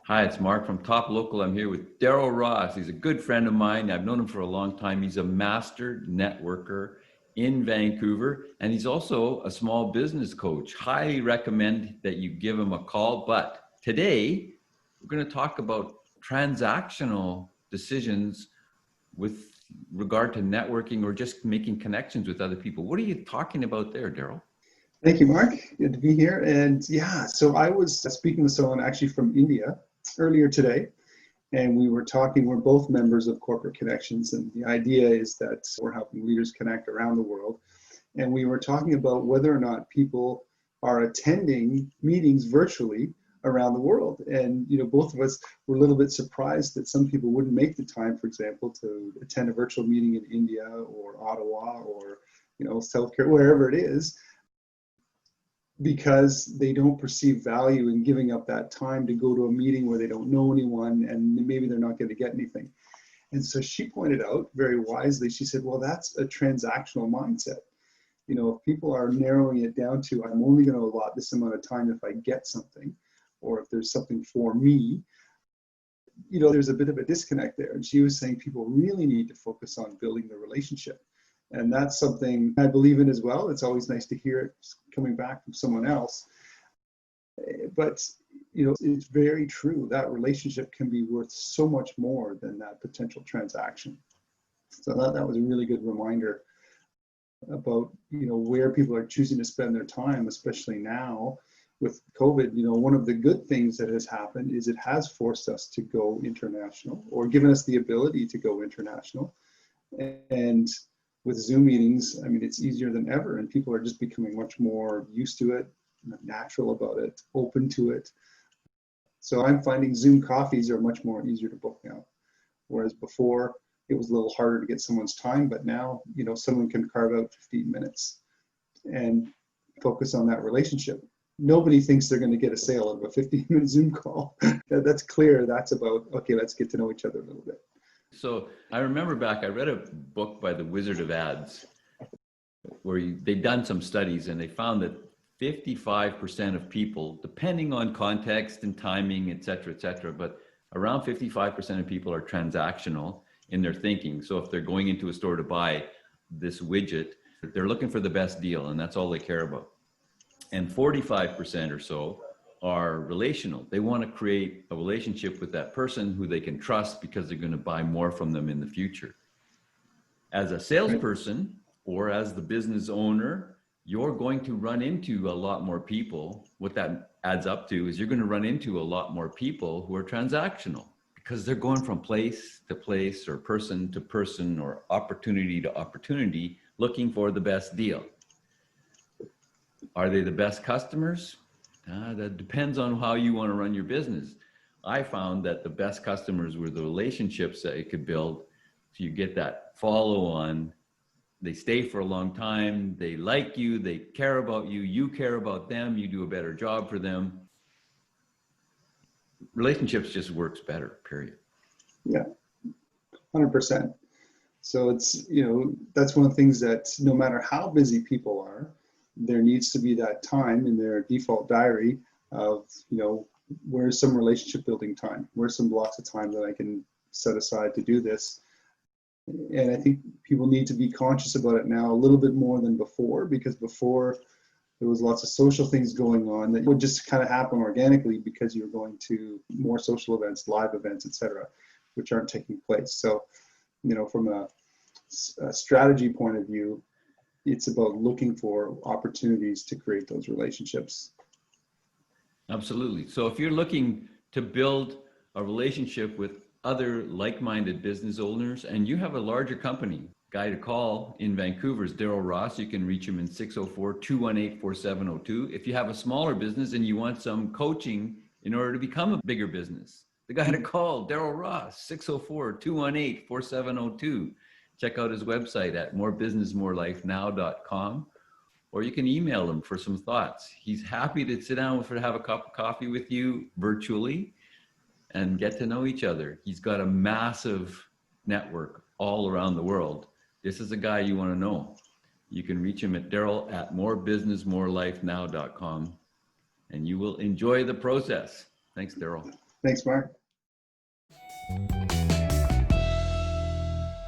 Hi, it's Mark from Top Local. I'm here with Darrell Ross. He's a good friend of mine. I've known him for a long time. He's a master networker in Vancouver, and he's also a small business coach. Highly recommend that you give him a call. But today, we're going to talk about transactional decisions with regard to networking or just making connections with other people. What are you talking about there, Darrell? Thank you, Mark. Good to be here. And yeah, so I was speaking with someone actually from India earlier today, and we were talking, we're both members of Corporate Connections, and the idea is that we're helping leaders connect around the world. And we were talking about whether or not people are attending meetings virtually around the world. And, both of us were a little bit surprised that some people wouldn't make the time, for example, to attend a virtual meeting in India or Ottawa or, South Carolina, wherever it is, because they don't perceive value in giving up that time to go to a meeting where they don't know anyone and maybe they're not going to get anything. And so she pointed out very wisely, she said, well, that's a transactional mindset. If people are narrowing it down to, I'm only going to allot this amount of time if I get something, or if there's something for me, there's a bit of a disconnect there. And she was saying people really need to focus on building the relationship. And that's something I believe in as well. It's always nice to hear it coming back from someone else. But, it's very true. That relationship can be worth so much more than that potential transaction. So that was a really good reminder about, where people are choosing to spend their time, especially now with COVID. One of the good things that has happened is it has forced us to go international, or given us the ability to go international. And with Zoom meetings, it's easier than ever, and people are just becoming much more used to it, natural about it, open to it. So I'm finding Zoom coffees are much more easier to book now, whereas before it was a little harder to get someone's time, but now, someone can carve out 15 minutes and focus on that relationship. Nobody thinks they're going to get a sale out of a 15-minute Zoom call. That's clear. That's about, okay, let's get to know each other a little bit. So I remember back, I read a book by the Wizard of Ads where they'd done some studies and they found that 55% of people, depending on context and timing, et cetera, but around 55% of people are transactional in their thinking. So if they're going into a store to buy this widget, they're looking for the best deal and that's all they care about. And 45% or so are relational. They want to create a relationship with that person who they can trust because they're going to buy more from them in the future. As a salesperson or as the business owner, you're going to run into a lot more people. What that adds up to is you're going to run into a lot more people who are transactional because they're going from place to place or person to person or opportunity to opportunity looking for the best deal. Are they the best customers? That depends on how you want to run your business. I found that the best customers were the relationships that you could build. So you get that follow on. They stay for a long time. They like you. They care about you. You care about them. You do a better job for them. Relationships just works better, period. Yeah, 100%. So it's, that's one of the things that no matter how busy people are, there needs to be that time in their default diary of, where's some relationship building time? Where's some blocks of time that I can set aside to do this? And I think people need to be conscious about it now a little bit more than before, because before there was lots of social things going on that would just kind of happen organically because you're going to more social events, live events, etc., which aren't taking place. So, from a strategy point of view, it's about looking for opportunities to create those relationships. Absolutely. So if you're looking to build a relationship with other like-minded business owners and you have a larger company, guy to call in Vancouver is Darrell Ross. You can reach him in 604-218-4702. If you have a smaller business and you want some coaching in order to become a bigger business, the guy to call, Darrell Ross, 604-218-4702. Check out his website at morebusinessmorelifenow.com, or you can email him for some thoughts. He's happy to sit down to have a cup of coffee with you virtually and get to know each other. He's got a massive network all around the world. This is a guy you want to know. You can reach him at Darrell at morebusinessmorelifenow.com, and you will enjoy the process. Thanks, Darrell. Thanks, Mark.